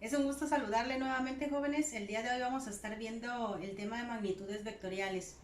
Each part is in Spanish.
Es un gusto saludarle nuevamente, jóvenes. El día de hoy vamos a estar viendo el tema de magnitudes vectoriales.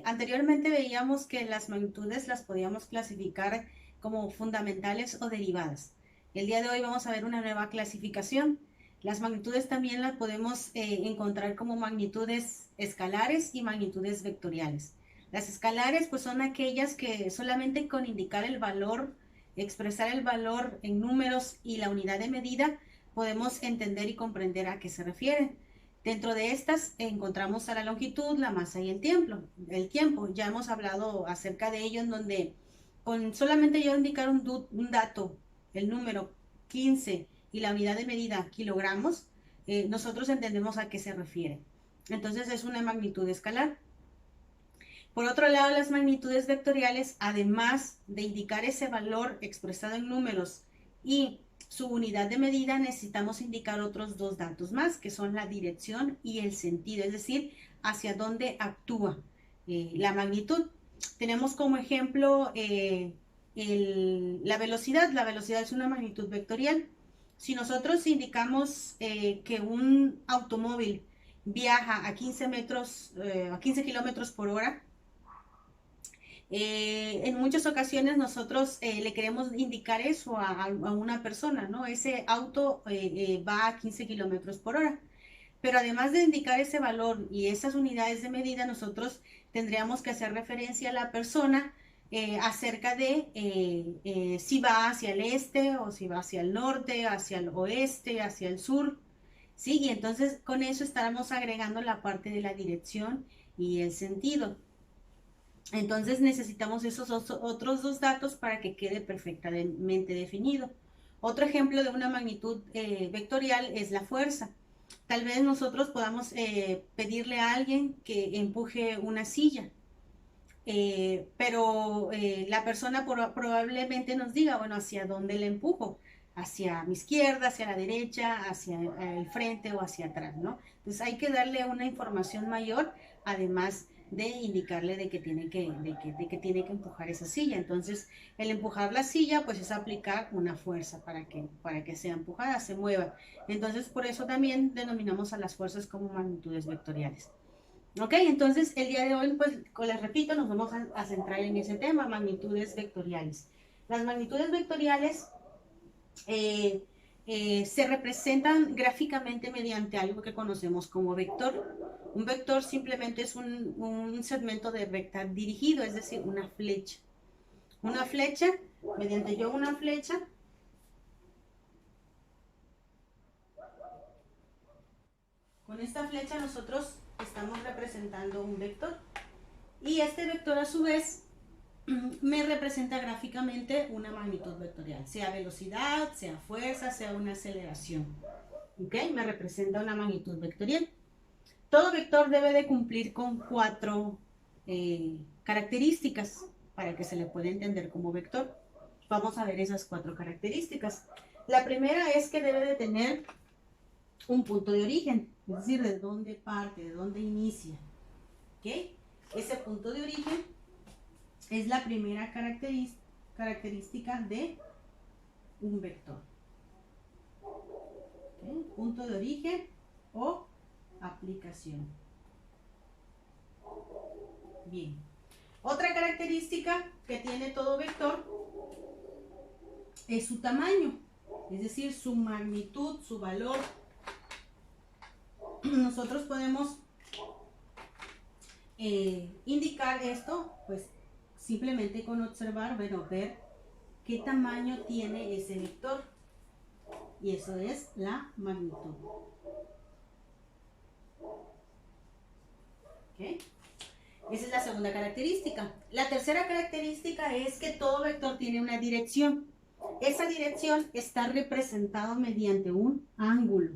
Anteriormente veíamos que las magnitudes las podíamos clasificar como fundamentales o derivadas. El día de hoy vamos a ver una nueva clasificación. Las magnitudes también las podemos encontrar como magnitudes escalares y magnitudes vectoriales. Las escalares pues son aquellas que solamente con indicar el valor, expresar el valor en números y la unidad de medida, podemos entender y comprender a qué se refieren. Dentro de estas encontramos a la longitud, la masa y el tiempo. Ya hemos hablado acerca de ello en donde con solamente yo indicar un dato, el número 15 y la unidad de medida kilogramos, nosotros entendemos a qué se refiere. Entonces es una magnitud escalar. Por otro lado, las magnitudes vectoriales, además de indicar ese valor expresado en números y su unidad de medida, necesitamos indicar otros dos datos más, que son la dirección y el sentido, es decir, hacia dónde actúa la magnitud. Tenemos como ejemplo la velocidad. La velocidad es una magnitud vectorial. Si nosotros indicamos que un automóvil viaja a 15 kilómetros por hora, en muchas ocasiones nosotros le queremos indicar eso a una persona, ¿no? Ese auto va a 15 kilómetros por hora. Pero además de indicar ese valor y esas unidades de medida, nosotros tendríamos que hacer referencia a la persona acerca de si va hacia el este o si va hacia el norte, hacia el oeste, hacia el sur. ¿Sí? Y entonces con eso estaremos agregando la parte de la dirección y el sentido. Entonces necesitamos esos otros dos datos para que quede perfectamente definido. Otro ejemplo de una magnitud vectorial es la fuerza. Tal vez nosotros podamos pedirle a alguien que empuje una silla, pero la persona probablemente nos diga, bueno, ¿hacia dónde le empujo? Hacia mi izquierda, hacia la derecha, hacia el frente o hacia atrás, ¿no? Entonces hay que darle una información mayor, además de indicarle de que tiene que empujar esa silla. Entonces, el empujar la silla, pues es aplicar una fuerza para que sea empujada, se mueva. Entonces, por eso también denominamos a las fuerzas como magnitudes vectoriales. Ok, entonces el día de hoy, pues les repito, nos vamos a centrar en ese tema, magnitudes vectoriales. Las magnitudes vectoriales eh, se representan gráficamente mediante algo que conocemos como vector. Un vector simplemente es un segmento de recta dirigido, es decir, una flecha. Una flecha, mediante yo una flecha, con esta flecha nosotros estamos representando un vector. Y este vector a su vez me representa gráficamente una magnitud vectorial, sea velocidad, sea fuerza, sea una aceleración. ¿Ok? Me representa una magnitud vectorial. Todo vector debe de cumplir con cuatro características para que se le pueda entender como vector. Vamos a ver esas cuatro características. La primera es que debe de tener un punto de origen, es decir, de dónde parte, de dónde inicia. ¿Ok? Ese punto de origen es la primera característica de un vector. ¿Okay? Punto de origen o aplicación. Bien. Otra característica que tiene todo vector es su tamaño, es decir, su magnitud, su valor. Nosotros podemos indicar esto, pues simplemente con observar, bueno, ver qué tamaño tiene ese vector. Y eso es la magnitud. ¿Okay? Esa es la segunda característica. La tercera característica es que todo vector tiene una dirección. Esa dirección está representada mediante un ángulo.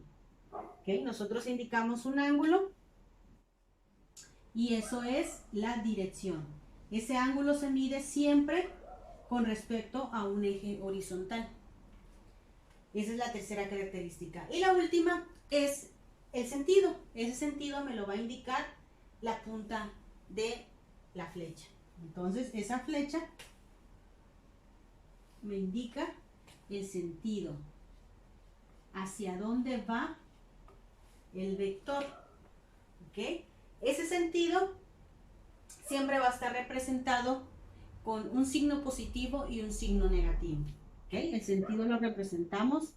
¿Okay? Nosotros indicamos un ángulo y eso es la dirección. Ese ángulo se mide siempre con respecto a un eje horizontal. Esa es la tercera característica. Y la última es el sentido. Ese sentido me lo va a indicar la punta de la flecha. Entonces, esa flecha me indica el sentido hacia dónde va el vector. ¿Ok? Ese sentido siempre va a estar representado con un signo positivo y un signo negativo. ¿Ok? El sentido lo representamos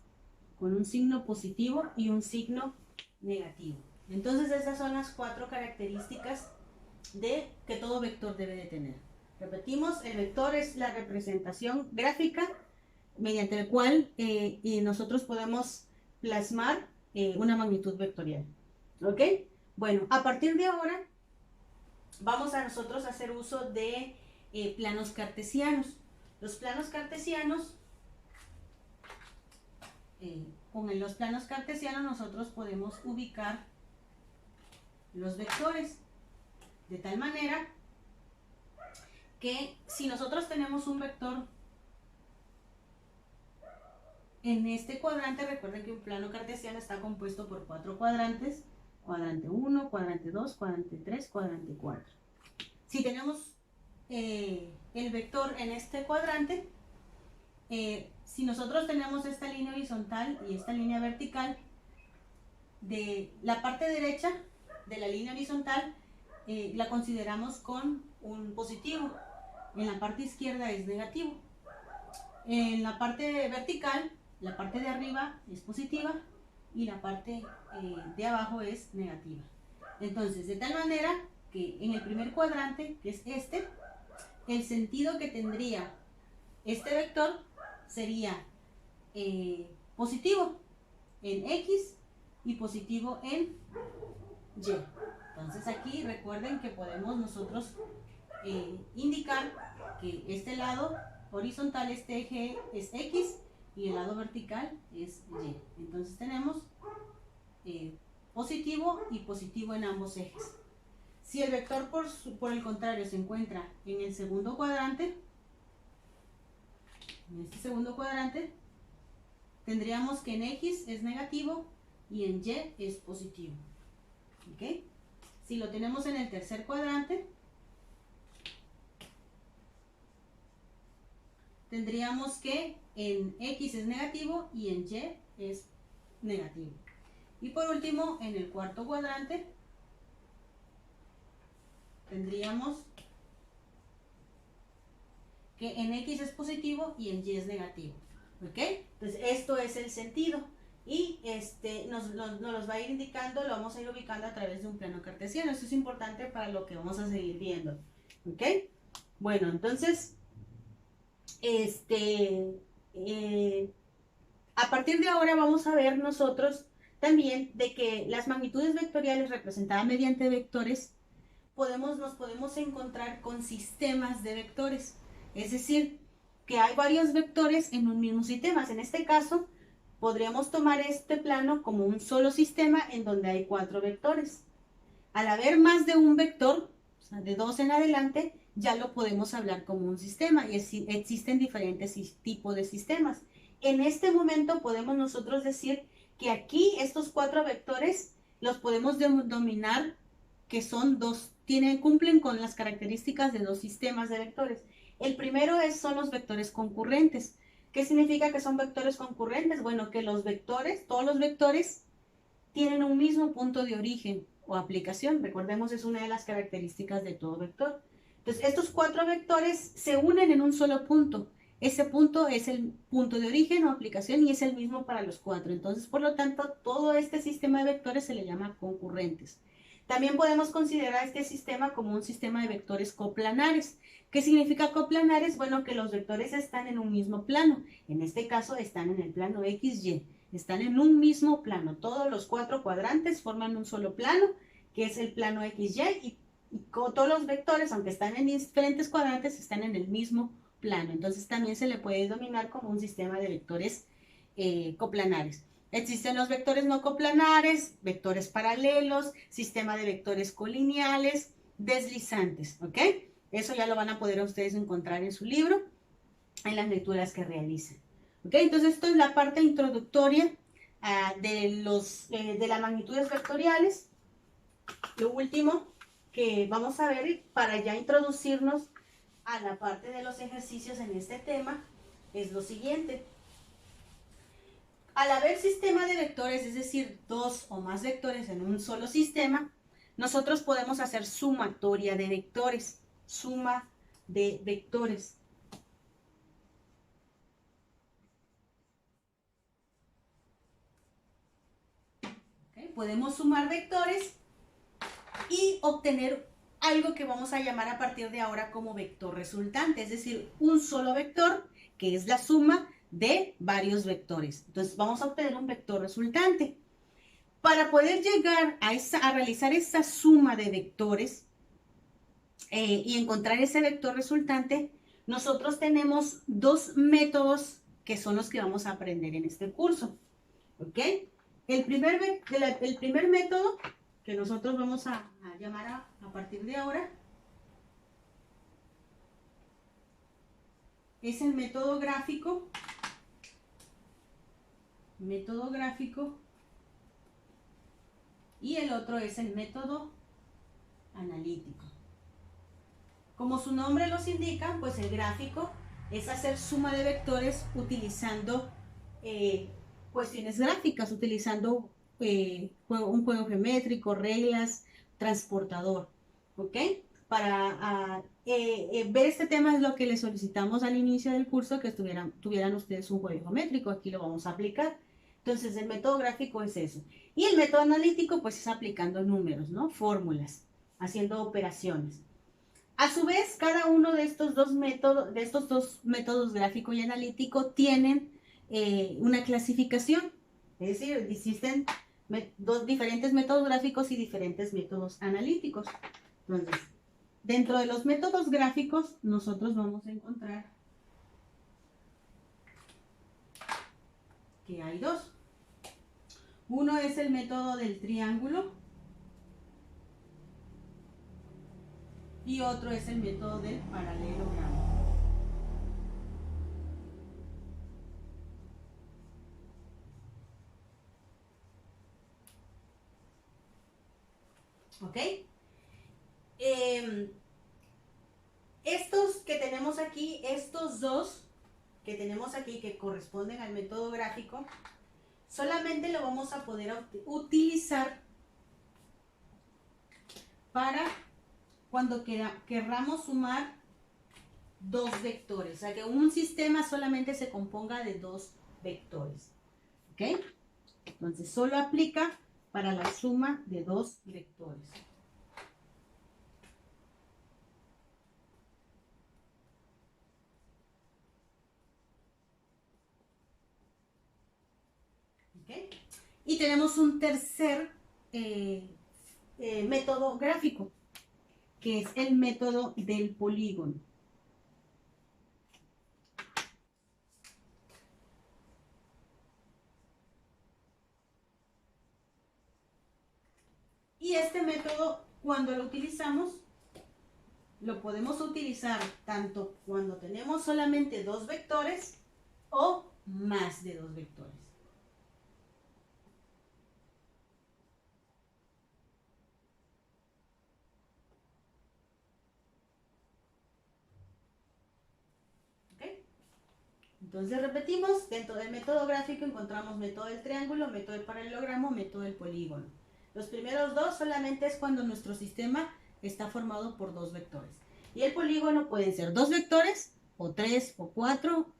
con un signo positivo y un signo negativo. Entonces esas son las 4 características de que todo vector debe de tener. Repetimos, el vector es la representación gráfica mediante el cual nosotros podemos plasmar una magnitud vectorial. ¿Ok? Bueno, a partir de ahora vamos a nosotros a hacer uso de planos cartesianos. Los planos cartesianos, con los planos cartesianos nosotros podemos ubicar los vectores de tal manera que si nosotros tenemos un vector en este cuadrante, recuerden que un plano cartesiano está compuesto por 4 cuadrantes: cuadrante 1, cuadrante 2, cuadrante 3, cuadrante 4. Si tenemos el vector en este cuadrante, si nosotros tenemos esta línea horizontal y esta línea vertical, de la parte derecha de la línea horizontal la consideramos con un positivo, en la parte izquierda es negativo. En la parte vertical, la parte de arriba es positiva y la parte de abajo es negativa. Entonces, de tal manera que en el primer cuadrante, que es este, el sentido que tendría este vector sería positivo en X y positivo en Y. Entonces aquí recuerden que podemos nosotros indicar que este lado horizontal, este eje es X y el lado vertical es Y. Entonces tenemos positivo y positivo en ambos ejes. Si el vector por el contrario se encuentra en el segundo cuadrante, en este segundo cuadrante, tendríamos que en X es negativo y en Y es positivo. ¿Ok? Si lo tenemos en el tercer cuadrante, tendríamos que en X es negativo y en Y es negativo. Y por último, en el cuarto cuadrante, tendríamos que en X es positivo y en Y es negativo. ¿Ok? Entonces, esto es el sentido. Y nos los va a ir indicando, lo vamos a ir ubicando a través de un plano cartesiano. Esto es importante para lo que vamos a seguir viendo. ¿Ok? Bueno, entonces, a partir de ahora vamos a ver nosotros también de que las magnitudes vectoriales representadas mediante vectores nos podemos encontrar con sistemas de vectores. Es decir, que hay varios vectores en un mismo sistema. En este caso, podríamos tomar este plano como un solo sistema en donde hay 4 vectores. Al haber más de un vector, o sea, de 2 en adelante, ya lo podemos hablar como un sistema y existen diferentes tipos de sistemas. En este momento podemos nosotros decir que aquí estos 4 vectores los podemos denominar que son cumplen con las características de 2 sistemas de vectores. El primero son los vectores concurrentes. ¿Qué significa que son vectores concurrentes? Bueno, que todos los vectores tienen un mismo punto de origen o aplicación. Recordemos, es una de las características de todo vector. Entonces, estos 4 vectores se unen en un solo punto. Ese punto es el punto de origen o aplicación y es el mismo para los 4. Entonces, por lo tanto, todo este sistema de vectores se le llama concurrentes. También podemos considerar este sistema como un sistema de vectores coplanares. ¿Qué significa coplanares? Bueno, que los vectores están en un mismo plano. En este caso están en el plano XY. Están en un mismo plano. Todos los 4 cuadrantes forman un solo plano, que es el plano XY, y todos los vectores, aunque están en diferentes cuadrantes, están en el mismo plano. Entonces también se le puede denominar como un sistema de vectores coplanares. Existen los vectores no coplanares, vectores paralelos, sistema de vectores colineales, deslizantes, ¿ok? Eso ya lo van a poder ustedes encontrar en su libro, en las lecturas que realicen. ¿Ok? Entonces, esto es la parte introductoria de las magnitudes vectoriales. Lo último que vamos a ver para ya introducirnos a la parte de los ejercicios en este tema es lo siguiente. Al haber sistema de vectores, es decir, dos o más vectores en un solo sistema, nosotros podemos hacer sumatoria de vectores. Suma de vectores. ¿Okay? Podemos sumar vectores y obtener algo que vamos a llamar a partir de ahora como vector resultante, es decir, un solo vector que es la suma de varios vectores. Entonces vamos a obtener un vector resultante. Para poder llegar a realizar esa suma de vectores y encontrar ese vector resultante, nosotros tenemos dos métodos que son los que vamos a aprender en este curso. ¿Ok? El primer método que nosotros vamos a llamar a partir de ahora es el método gráfico. Método gráfico. Y el otro es el método analítico. Como su nombre los indica, pues el gráfico es hacer suma de vectores utilizando cuestiones gráficas, utilizando un juego geométrico, reglas, transportador. ¿Ok? Para ver este tema es lo que les solicitamos al inicio del curso, que tuvieran ustedes un juego geométrico. Aquí lo vamos a aplicar. Entonces, el método gráfico es eso. Y el método analítico, pues es aplicando números, ¿no? Fórmulas, haciendo operaciones. A su vez, cada uno de estos dos métodos gráfico y analítico tienen una clasificación. Es decir, existen dos diferentes métodos gráficos y diferentes métodos analíticos. Entonces, dentro de los métodos gráficos, nosotros vamos a encontrar que hay dos. Uno es el método del triángulo y otro es el método del paralelogramo. ¿Ok? Estos que tenemos aquí, estos dos que tenemos aquí que corresponden al método gráfico, solamente lo vamos a poder utilizar para cuando querramos sumar dos vectores. O sea, que un sistema solamente se componga de dos vectores. ¿Ok? Entonces, solo aplica para la suma de dos vectores. ¿Ok? Y tenemos un tercer método gráfico, que es el método del polígono. Y este método, cuando lo utilizamos, lo podemos utilizar tanto cuando tenemos solamente dos vectores o más de dos vectores. Entonces repetimos, dentro del método gráfico encontramos método del triángulo, método del paralelogramo, método del polígono. Los primeros dos solamente es cuando nuestro sistema está formado por dos vectores. Y el polígono pueden ser dos vectores, o tres, o cuatro,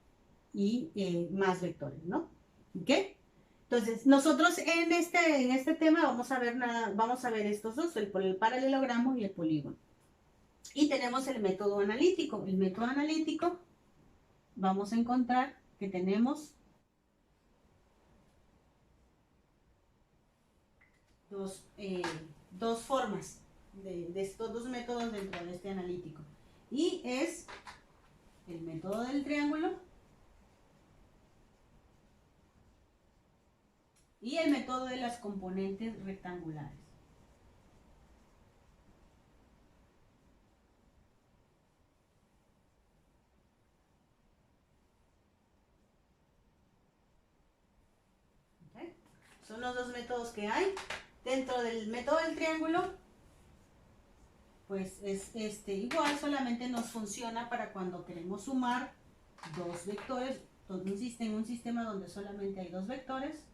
y más vectores, ¿no? ¿Ok? Entonces, nosotros en este tema vamos a ver estos dos, el paralelogramo y el polígono. Y tenemos el método analítico. El método analítico vamos a encontrar que tenemos dos formas de estos dos métodos dentro de este analítico. Y es el método del triángulo y el método de las componentes rectangulares. ¿Okay? Son los dos métodos que hay. Dentro del método del triángulo, pues es igual, solamente nos funciona para cuando queremos sumar dos vectores, En un sistema donde solamente hay dos vectores.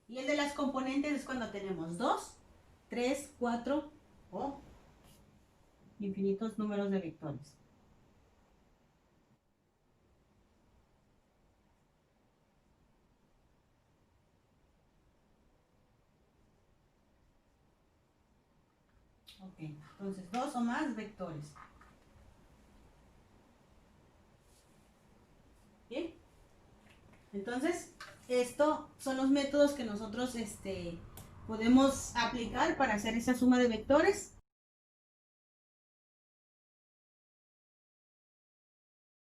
Y el de las componentes es cuando tenemos 2, 3, 4 o infinitos números de vectores. Ok, entonces 2 o más vectores. Bien, entonces estos son los métodos que nosotros podemos aplicar para hacer esa suma de vectores.